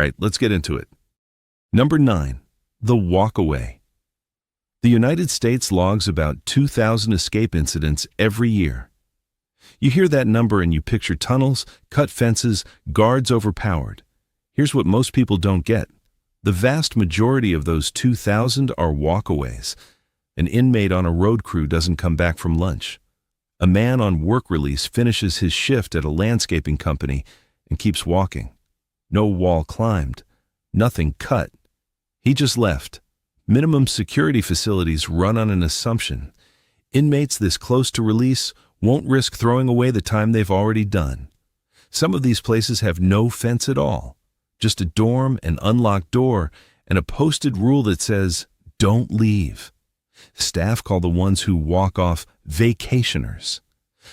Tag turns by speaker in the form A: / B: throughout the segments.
A: right, let's get into it. Number 9. The Walkaway. The United States logs about 2,000 escape incidents every year. You hear that number and you picture tunnels, cut fences, guards overpowered. Here's what most people don't get. The vast majority of those 2,000 are walkaways. An inmate on a road crew doesn't come back from lunch. A man on work release finishes his shift at a landscaping company and keeps walking. No wall climbed, nothing cut. He just left. Minimum security facilities run on an assumption. Inmates this close to release won't risk throwing away the time they've already done. Some of these places have no fence at all, just a dorm, an unlocked door, and a posted rule that says, "Don't leave." Staff call the ones who walk off vacationers.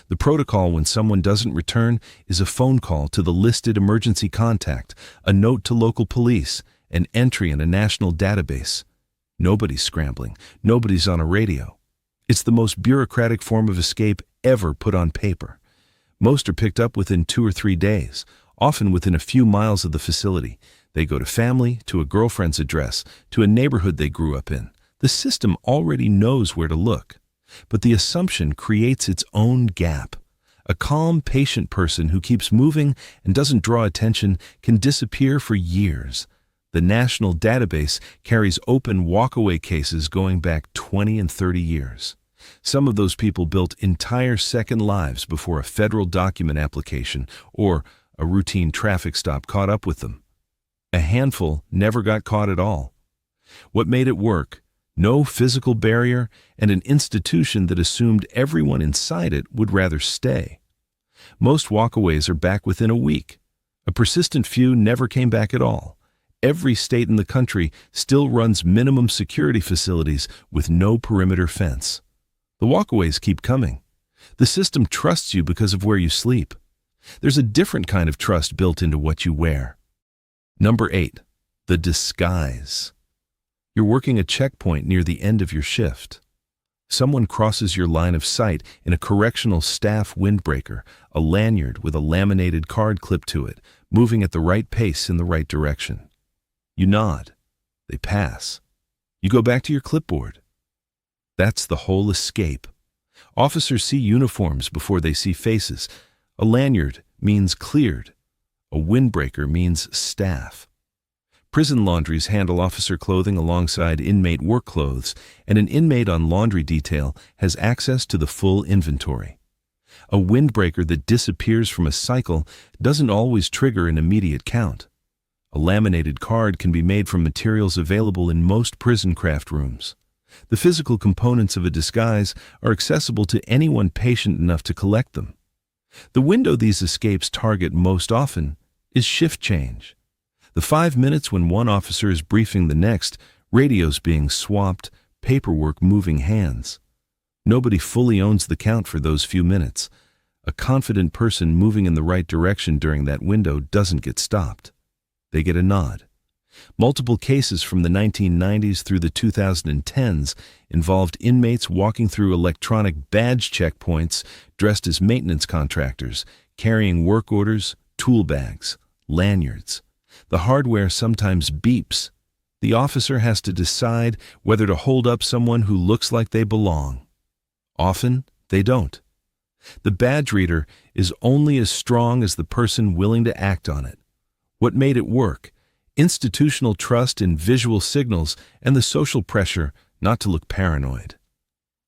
A: The protocol when someone doesn't return is a phone call to the listed emergency contact, a note to local police, an entry in a national database. Nobody's scrambling. Nobody's on a radio. It's the most bureaucratic form of escape ever put on paper. Most are picked up within 2 or 3 days, often within a few miles of the facility. They go to family, to a girlfriend's address, to a neighborhood they grew up in. The system already knows where to look. But the assumption creates its own gap. A calm, patient person who keeps moving and doesn't draw attention can disappear for years. The national database carries open walkaway cases going back 20 and 30 years. Some of those people built entire second lives before a federal document application or a routine traffic stop caught up with them. A handful never got caught at all. What made it work? No physical barrier and an institution that assumed everyone inside it would rather stay. Most walkaways are back within a week. A persistent few never came back at all. Every state in the country still runs minimum security facilities with no perimeter fence. The walkaways keep coming. The system trusts you because of where you sleep. There's a different kind of trust built into what you wear. Number 8. The disguise. You're working a checkpoint near the end of your shift. Someone crosses your line of sight in a correctional staff windbreaker, a lanyard with a laminated card clipped to it, moving at the right pace in the right direction. You nod. They pass. You go back to your clipboard. That's the whole escape. Officers see uniforms before they see faces. A lanyard means cleared. A windbreaker means staff. Prison laundries handle officer clothing alongside inmate work clothes, and an inmate on laundry detail has access to the full inventory. A windbreaker that disappears from a cycle doesn't always trigger an immediate count. A laminated card can be made from materials available in most prison craft rooms. The physical components of a disguise are accessible to anyone patient enough to collect them. The window these escapes target most often is shift change. The 5 minutes when one officer is briefing the next, radios being swapped, paperwork moving hands. Nobody fully owns the count for those few minutes. A confident person moving in the right direction during that window doesn't get stopped. They get a nod. Multiple cases from the 1990s through the 2010s involved inmates walking through electronic badge checkpoints dressed as maintenance contractors, carrying work orders, tool bags, lanyards. The hardware sometimes beeps. The officer has to decide whether to hold up someone who looks like they belong. Often, they don't. The badge reader is only as strong as the person willing to act on it. What made it work? Institutional trust in visual signals and the social pressure not to look paranoid.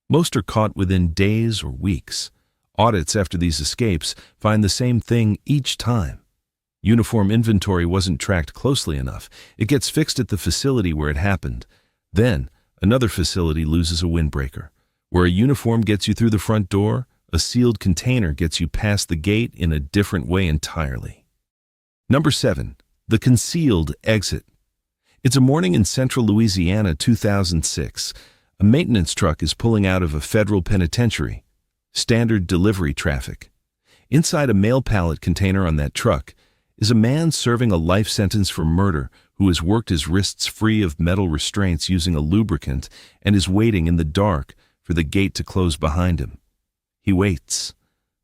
A: Most are caught within days or weeks. Audits after these escapes find the same thing each time. Uniform inventory wasn't tracked closely enough. It gets fixed at the facility where it happened. Then, another facility loses a windbreaker. Where a uniform gets you through the front door, a sealed container gets you past the gate in a different way entirely. Number 7. The concealed exit. It's a morning in central Louisiana, 2006. A maintenance truck is pulling out of a federal penitentiary. Standard delivery traffic. Inside a mail pallet container on that truck is a man serving a life sentence for murder who has worked his wrists free of metal restraints using a lubricant and is waiting in the dark for the gate to close behind him. He waits.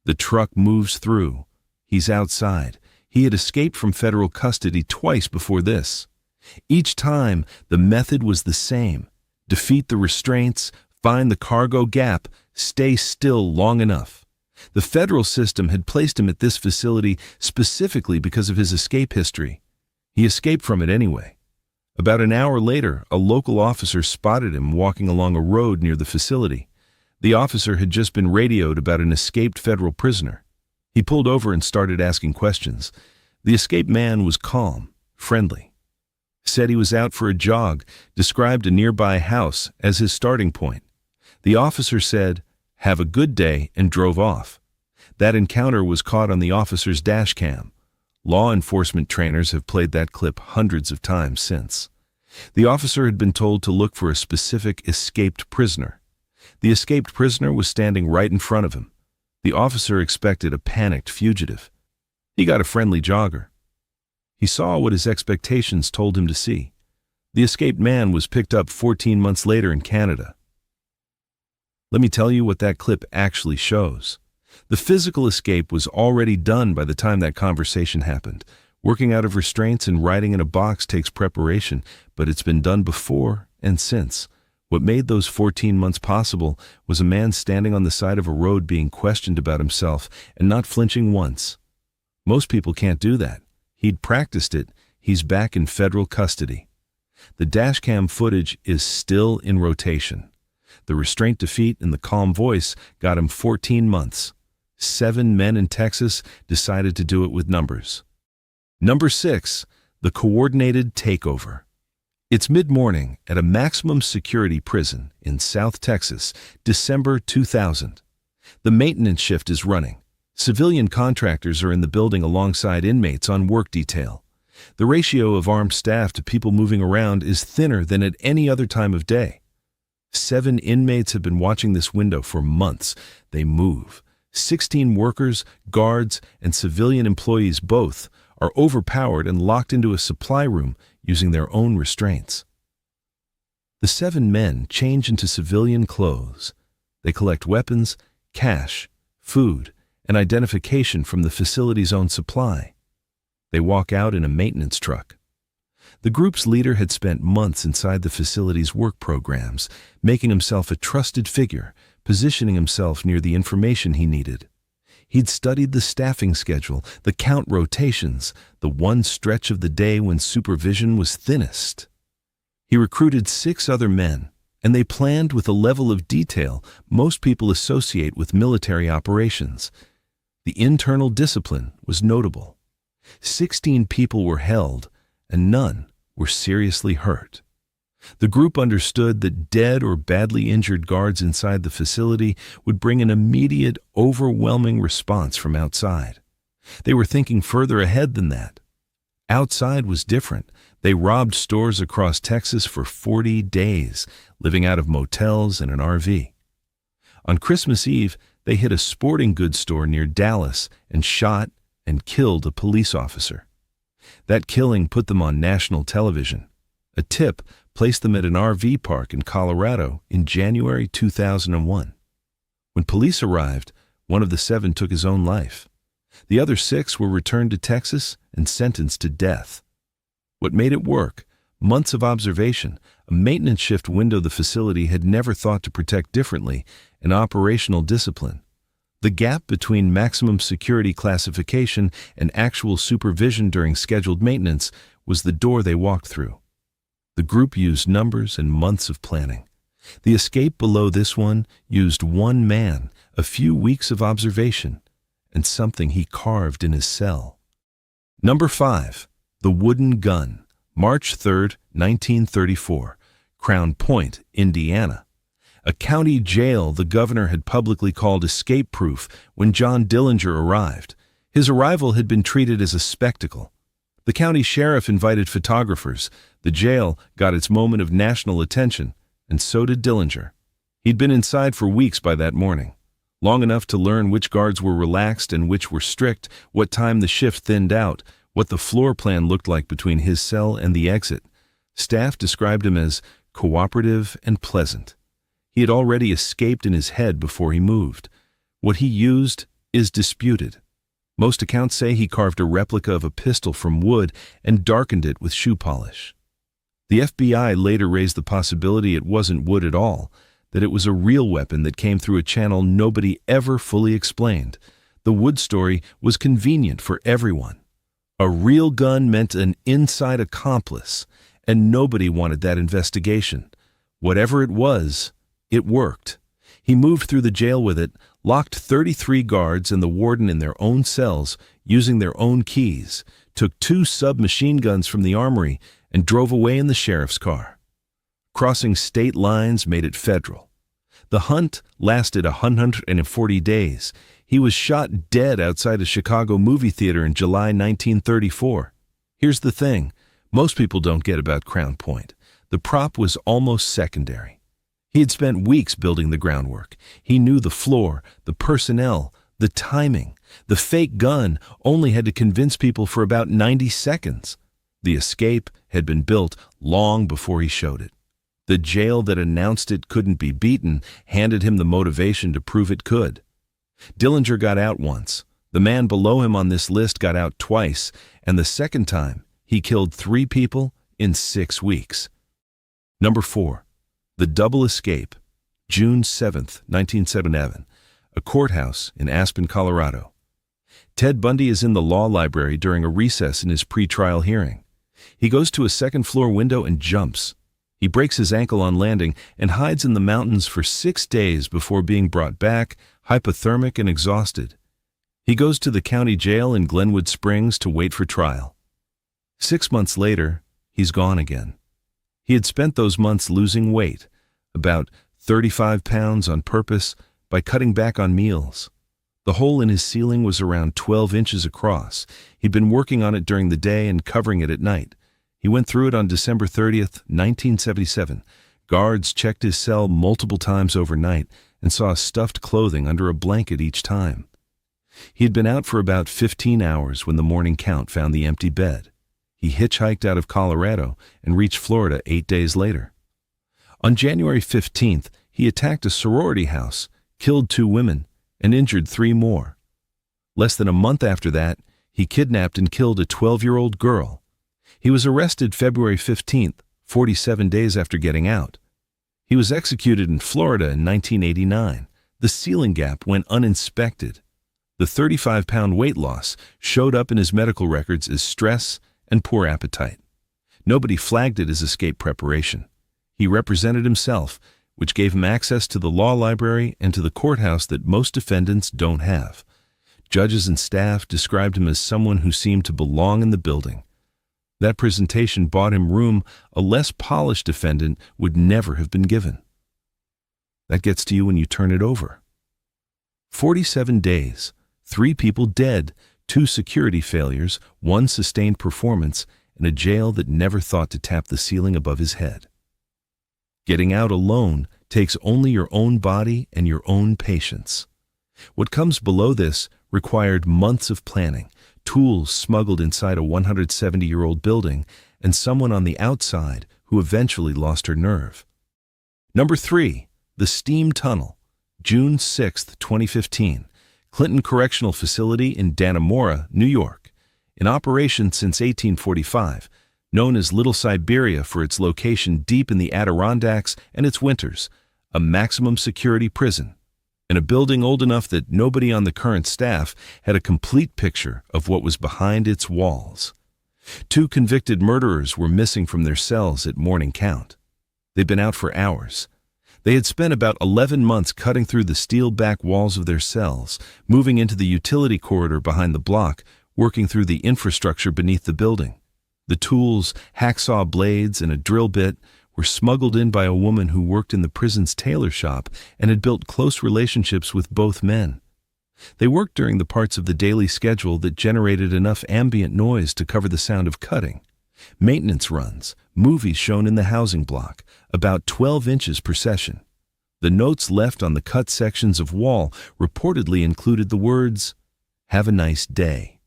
A: The truck moves through. He's outside. He had escaped from federal custody twice before this. Each time, the method was the same: defeat the restraints, find the cargo gap, stay still long enough. The federal system had placed him at this facility specifically because of his escape history. He escaped from it anyway. About an hour later, a local officer spotted him walking along a road near the facility. The officer had just been radioed about an escaped federal prisoner. He pulled over and started asking questions. The escaped man was calm, friendly. Said he was out for a jog, described a nearby house as his starting point. The officer said, "Have a good day," and drove off. That encounter was caught on the officer's dash cam. Law enforcement trainers have played that clip hundreds of times since. The officer had been told to look for a specific escaped prisoner. The escaped prisoner was standing right in front of him. The officer expected a panicked fugitive. He got a friendly jogger. He saw what his expectations told him to see. The escaped man was picked up 14 months later in Canada. Let me tell you what that clip actually shows. The physical escape was already done by the time that conversation happened. Working out of restraints and riding in a box takes preparation, but it's been done before and since. What made those 14 months possible was a man standing on the side of a road being questioned about himself and not flinching once. Most people can't do that. He'd practiced it. He's back in federal custody. The dashcam footage is still in rotation. The restraint defeat and the calm voice got him 14 months. 7 men in Texas decided to do it with numbers. Number 6, the Coordinated Takeover. It's mid-morning at a maximum security prison in South Texas, December 2000. The maintenance shift is running. Civilian contractors are in the building alongside inmates on work detail. The ratio of armed staff to people moving around is thinner than at any other time of day. 7 inmates have been watching this window for months. They move. 16 workers, guards, and civilian employees both are overpowered and locked into a supply room using their own restraints. The 7 men change into civilian clothes. They collect weapons, cash, food, and identification from the facility's own supply. They walk out in a maintenance truck. The group's leader had spent months inside the facility's work programs, making himself a trusted figure, positioning himself near the information he needed. He'd studied the staffing schedule, the count rotations, the one stretch of the day when supervision was thinnest. He recruited 6 other men, and they planned with a level of detail most people associate with military operations. The internal discipline was notable. 16 people were held, and none were seriously hurt. The group understood that dead or badly injured guards inside the facility would bring an immediate, overwhelming response from outside. They were thinking further ahead than that. Outside was different. They robbed stores across Texas for 40 days, living out of motels and an RV. On Christmas Eve, they hit a sporting goods store near Dallas and shot and killed a police officer. That killing put them on national television. A tip placed them at an RV park in Colorado in January 2001. When police arrived, one of the 7 took his own life. The other 6 were returned to Texas and sentenced to death. What made it work? Months of observation, a maintenance shift window the facility had never thought to protect differently, and operational discipline. The gap between maximum security classification and actual supervision during scheduled maintenance was the door they walked through. The group used numbers and months of planning. The escape below this one used 1 man, a few weeks of observation, and something he carved in his cell. Number 5, the wooden gun, March 3, 1934, Crown Point, Indiana. A county jail the governor had publicly called escape-proof when John Dillinger arrived. His arrival had been treated as a spectacle. The county sheriff invited photographers. The jail got its moment of national attention, and so did Dillinger. He'd been inside for weeks by that morning, long enough to learn which guards were relaxed and which were strict, what time the shift thinned out, what the floor plan looked like between his cell and the exit. Staff described him as cooperative and pleasant. He had already escaped in his head before he moved. What he used is disputed. Most accounts say he carved a replica of a pistol from wood and darkened it with shoe polish. The FBI later raised the possibility it wasn't wood at all, that it was a real weapon that came through a channel nobody ever fully explained. The wood story was convenient for everyone. A real gun meant an inside accomplice, and nobody wanted that investigation. Whatever it was, it worked. He moved through the jail with it, locked 33 guards and the warden in their own cells using their own keys, took 2 submachine guns from the armory, and drove away in the sheriff's car. Crossing state lines made it federal. The hunt lasted 140 days. He was shot dead outside a Chicago movie theater in July 1934. Here's the thing, most people don't get about Crown Point. The prop was almost secondary. He had spent weeks building the groundwork. He knew the floor, the personnel, the timing. The fake gun only had to convince people for about 90 seconds. The escape had been built long before he showed it. The jail that announced it couldn't be beaten handed him the motivation to prove it could. Dillinger got out once. The man below him on this list got out twice, and the second time, he killed 3 people in 6 weeks. Number 4. The Double Escape, June 7, 1977, a courthouse in Aspen, Colorado. Ted Bundy is in the law library during a recess in his pre-trial hearing. He goes to a second-floor window and jumps. He breaks his ankle on landing and hides in the mountains for 6 days before being brought back, hypothermic and exhausted. He goes to the county jail in Glenwood Springs to wait for trial. 6 months later, he's gone again. He had spent those months losing weight, about 35 pounds on purpose, by cutting back on meals. The hole in his ceiling was around 12 inches across. He'd been working on it during the day and covering it at night. He went through it on December 30th, 1977. Guards checked his cell multiple times overnight and saw stuffed clothing under a blanket each time. He had been out for about 15 hours when the morning count found the empty bed. He hitchhiked out of Colorado and reached Florida 8 days later. On January 15th, he attacked a sorority house, killed 2 women, and injured 3 more. Less than a month after that, he kidnapped and killed a 12-year-old girl. He was arrested February 15th, 47 days after getting out. He was executed in Florida in 1989. The ceiling gap went uninspected. The 35-pound weight loss showed up in his medical records as stress and poor appetite. Nobody flagged it as escape preparation. He represented himself, which gave him access to the law library and to the courthouse that most defendants don't have. Judges and staff described him as someone who seemed to belong in the building. That presentation bought him room a less polished defendant would never have been given. That gets to you when you turn it over. 47 days, 3 people dead, 2 security failures, 1 sustained performance, and a jail that never thought to tap the ceiling above his head. Getting out alone takes only your own body and your own patience. What comes below this required months of planning, tools smuggled inside a 170-year-old building, and someone on the outside who eventually lost her nerve. Number 3. The Steam Tunnel, June 6, 2015, Clinton Correctional Facility in Dannemora, New York. In operation since 1845, known as Little Siberia for its location deep in the Adirondacks and its winters, a maximum security prison. In a building old enough that nobody on the current staff had a complete picture of what was behind its walls. 2 convicted murderers were missing from their cells at morning count. They'd been out for hours. They had spent about 11 months cutting through the steel back walls of their cells, moving into the utility corridor behind the block, working through the infrastructure beneath the building. The tools, hacksaw blades, and a drill bit were smuggled in by a woman who worked in the prison's tailor shop and had built close relationships with both men. They worked during the parts of the daily schedule that generated enough ambient noise to cover the sound of cutting. Maintenance runs, movies shown in the housing block, about 12 inches per session. The notes left on the cut sections of wall reportedly included the words, "Have a nice day."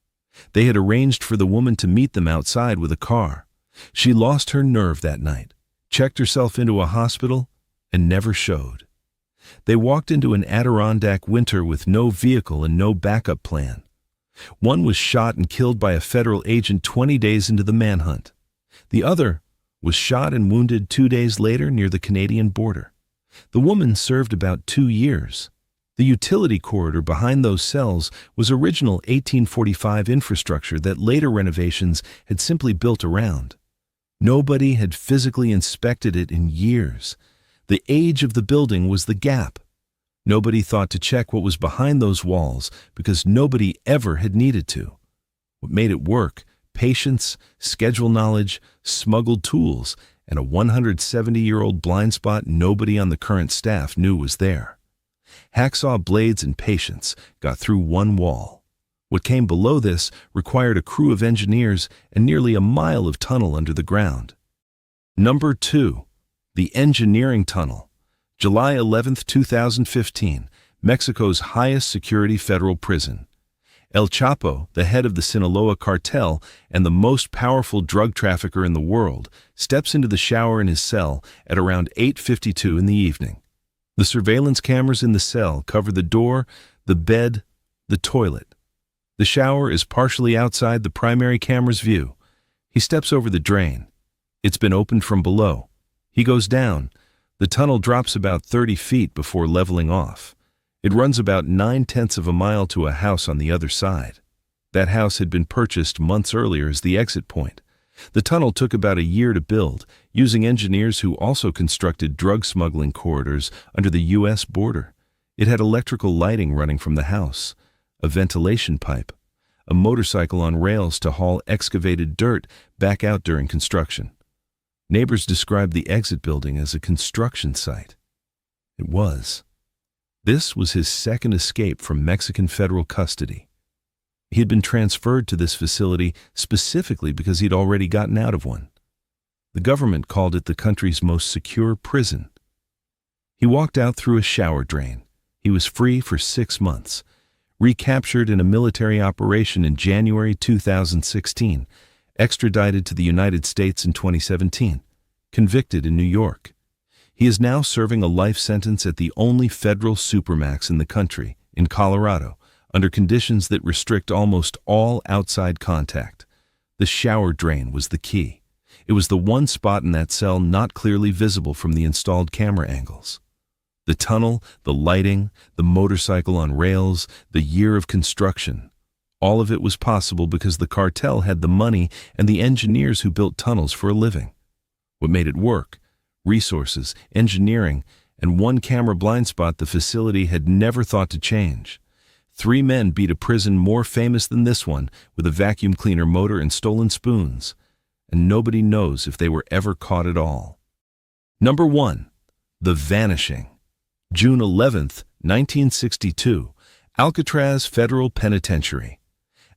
A: They had arranged for the woman to meet them outside with a car. She lost her nerve that night, checked herself into a hospital, and never showed. They walked into an Adirondack winter with no vehicle and no backup plan. One was shot and killed by a federal agent 20 days into the manhunt. The other was shot and wounded 2 days later near the Canadian border. The woman served about 2 years. The utility corridor behind those cells was original 1845 infrastructure that later renovations had simply built around. Nobody had physically inspected it in years. The age of the building was the gap. Nobody thought to check what was behind those walls because nobody ever had needed to. What made it work? Patience, schedule knowledge, smuggled tools, and a 170-year-old blind spot nobody on the current staff knew was there. Hacksaw blades and patience got through one wall. What came below this required a crew of engineers and nearly a mile of tunnel under the ground. Number 2. The Engineering Tunnel. July 11, 2015, Mexico's highest security federal prison. El Chapo, the head of the Sinaloa cartel and the most powerful drug trafficker in the world, steps into the shower in his cell at around 8:52 in the evening. The surveillance cameras in the cell cover the door, the bed, the toilet. The shower is partially outside the primary camera's view. He steps over the drain. It's been opened from below. He goes down. The tunnel drops about 30 feet before leveling off. It runs about 9/10 of a mile to a house on the other side. That house had been purchased months earlier as the exit point. The tunnel took about a year to build, using engineers who also constructed drug smuggling corridors under the U.S. border. It had electrical lighting running from the house, a ventilation pipe, a motorcycle on rails to haul excavated dirt back out during construction. Neighbors described the exit building as a construction site. It was. This was his second escape from Mexican federal custody. He had been transferred to this facility specifically because he'd already gotten out of one. The government called it the country's most secure prison. He walked out through a shower drain. He was free for 6 months, recaptured in a military operation in January 2016, extradited to the United States in 2017, convicted in New York. He is now serving a life sentence at the only federal supermax in the country, in Colorado, under conditions that restrict almost all outside contact. The shower drain was the key. It was the one spot in that cell not clearly visible from the installed camera angles. The tunnel, the lighting, the motorcycle on rails, the year of construction. All of it was possible because the cartel had the money and the engineers who built tunnels for a living. What made it work? Resources, engineering, and one camera blind spot the facility had never thought to change. 3 men beat a prison more famous than this one with a vacuum cleaner motor and stolen spoons, and nobody knows if they were ever caught at all. Number 1. The Vanishing. June 11, 1962, Alcatraz Federal Penitentiary.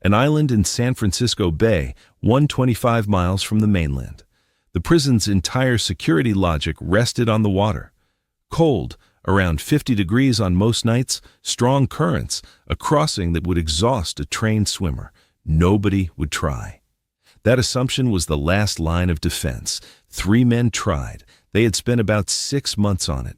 A: An island in San Francisco Bay, 125 miles from the mainland. The prison's entire security logic rested on the water. Cold, around 50 degrees on most nights, strong currents, a crossing that would exhaust a trained swimmer. Nobody would try. That assumption was the last line of defense. 3 men tried. They had spent about 6 months on it.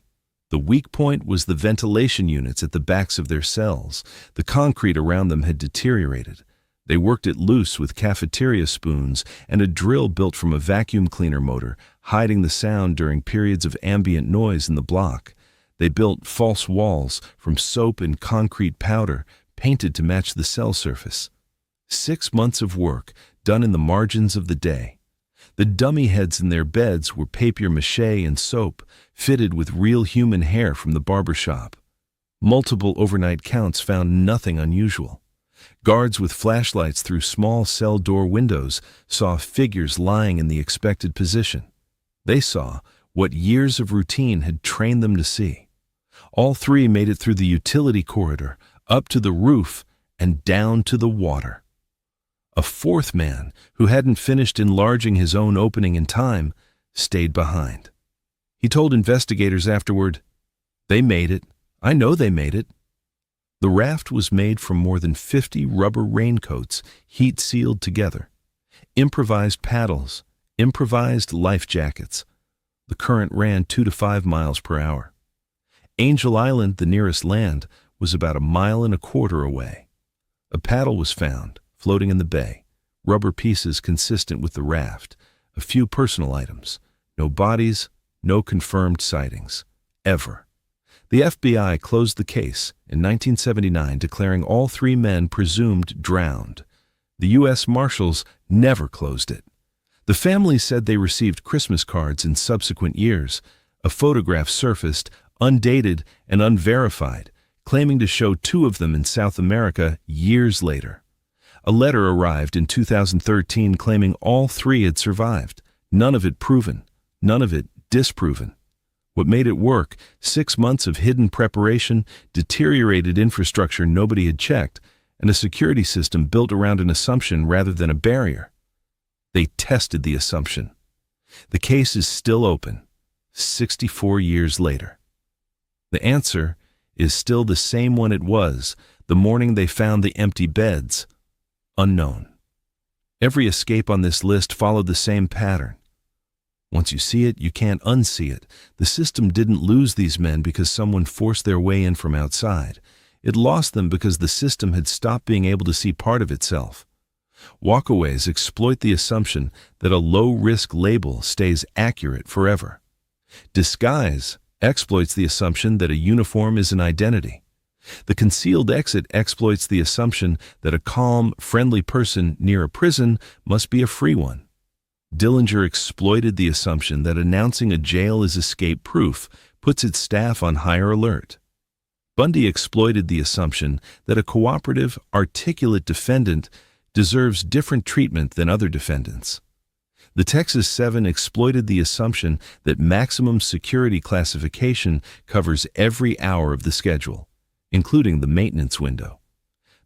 A: The weak point was the ventilation units at the backs of their cells. The concrete around them had deteriorated. They worked it loose with cafeteria spoons and a drill built from a vacuum cleaner motor, hiding the sound during periods of ambient noise in the block. They built false walls from soap and concrete powder, painted to match the cell surface. 6 months of work, done in the margins of the day. The dummy heads in their beds were papier-mâché and soap, fitted with real human hair from the barber shop. Multiple overnight counts found nothing unusual. Guards with flashlights through small cell door windows saw figures lying in the expected position. They saw what years of routine had trained them to see. All 3 made it through the utility corridor, up to the roof, and down to the water. A 4th man, who hadn't finished enlarging his own opening in time, stayed behind. He told investigators afterward, "They made it. I know they made it." The raft was made from more than 50 rubber raincoats, heat-sealed together. Improvised paddles, improvised life jackets. The current ran 2 to 5 miles per hour. Angel Island, the nearest land, was about 1.25 miles away. A paddle was found, floating in the bay, rubber pieces consistent with the raft, a few personal items, no bodies, no confirmed sightings, ever. The FBI closed the case in 1979, declaring all 3 men presumed drowned. The U.S. Marshals never closed it. The family said they received Christmas cards in subsequent years. A photograph surfaced, undated and unverified, claiming to show 2 of them in South America years later. A letter arrived in 2013 claiming all 3 had survived, none of it proven, none of it disproven. What made it work? 6 months of hidden preparation, deteriorated infrastructure nobody had checked, and a security system built around an assumption rather than a barrier. They tested the assumption. The case is still open, 64 years later. The answer is still the same one it was the morning they found the empty beds: unknown. Every escape on this list followed the same pattern. Once you see it, you can't unsee it. The system didn't lose these men because someone forced their way in from outside. It lost them because the system had stopped being able to see part of itself. Walkaways exploit the assumption that a low-risk label stays accurate forever. Disguise exploits the assumption that a uniform is an identity. The concealed exit exploits the assumption that a calm, friendly person near a prison must be a free one. Dillinger exploited the assumption that announcing a jail is escape-proof puts its staff on higher alert. Bundy exploited the assumption that a cooperative, articulate defendant deserves different treatment than other defendants. The Texas 7 exploited the assumption that maximum security classification covers every hour of the schedule, including the maintenance window.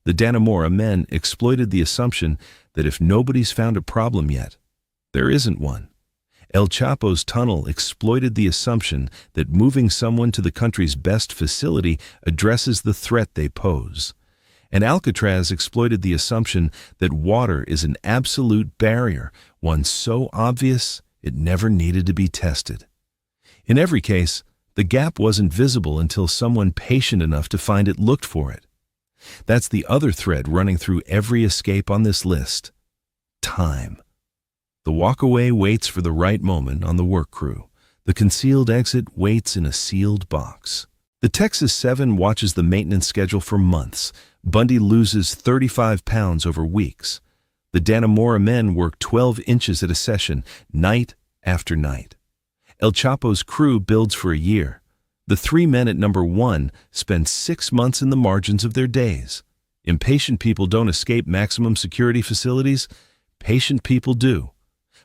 A: The Dannemora men exploited the assumption that if nobody's found a problem yet, there isn't one. El Chapo's tunnel exploited the assumption that moving someone to the country's best facility addresses the threat they pose. And Alcatraz exploited the assumption that water is an absolute barrier, one so obvious it never needed to be tested. In every case, the gap wasn't visible until someone patient enough to find it looked for it. That's the other thread running through every escape on this list: time. The walkaway waits for the right moment on the work crew. The concealed exit waits in a sealed box. The Texas 7 watches the maintenance schedule for months. Bundy loses 35 pounds over weeks. The Dannemora men work 12 inches at a session, night after night. El Chapo's crew builds for a year. The 3 men at number 1 spend 6 months in the margins of their days. Impatient people don't escape maximum security facilities. Patient people do.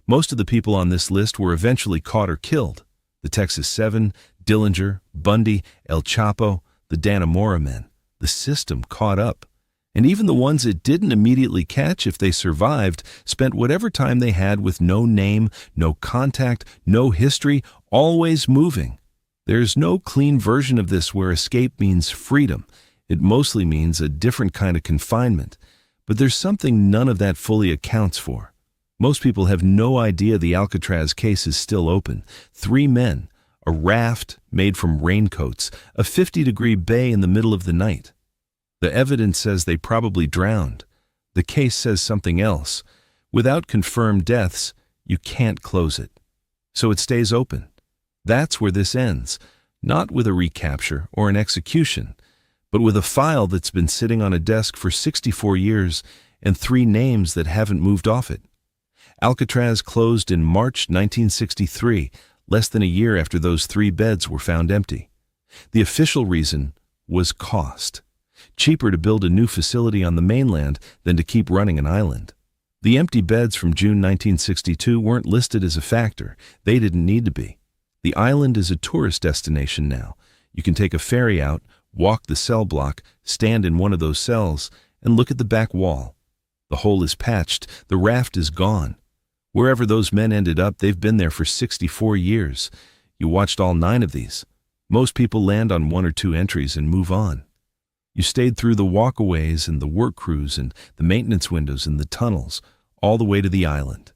A: Most of the people on this list were eventually caught or killed. The Texas 7, Dillinger, Bundy, El Chapo, the Dannemora men. The system caught up. And even the ones it didn't immediately catch, if they survived, spent whatever time they had with no name, no contact, no history, always moving. There's no clean version of this where escape means freedom. It mostly means a different kind of confinement. But there's something none of that fully accounts for. Most people have no idea the Alcatraz case is still open. 3 men, a raft made from raincoats, a 50-degree bay in the middle of the night. The evidence says they probably drowned. The case says something else. Without confirmed deaths, you can't close it. So it stays open. That's where this ends, not with a recapture or an execution, but with a file that's been sitting on a desk for 64 years and 3 names that haven't moved off it. Alcatraz closed in March 1963, less than a year after those 3 beds were found empty. The official reason was cost. Cheaper to build a new facility on the mainland than to keep running an island. The empty beds from June 1962 weren't listed as a factor. They didn't need to be. The island is a tourist destination now. You can take a ferry out, walk the cell block, stand in one of those cells, and look at the back wall. The hole is patched. The raft is gone. Wherever those men ended up, they've been there for 64 years. You watched all 9 of these. Most people land on 1 or 2 entries and move on. You stayed through the walkaways and the work crews and the maintenance windows and the tunnels, all the way to the island.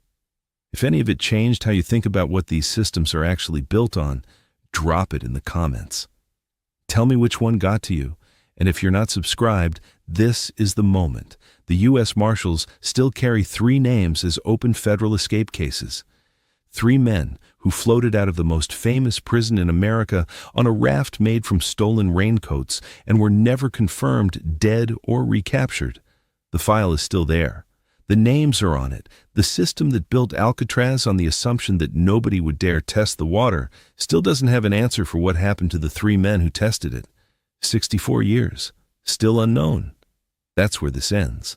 A: If any of it changed how you think about what these systems are actually built on, drop it in the comments. Tell me which one got to you, and if you're not subscribed, This is the moment. The U.S. Marshals still carry 3 names as open federal escape cases. 3 men who floated out of the most famous prison in America on a raft made from stolen raincoats and were never confirmed dead or recaptured. The file is still there. The names are on it. The system that built Alcatraz on the assumption that nobody would dare test the water still doesn't have an answer for what happened to the 3 men who tested it. 64 years. Still unknown. That's where this ends.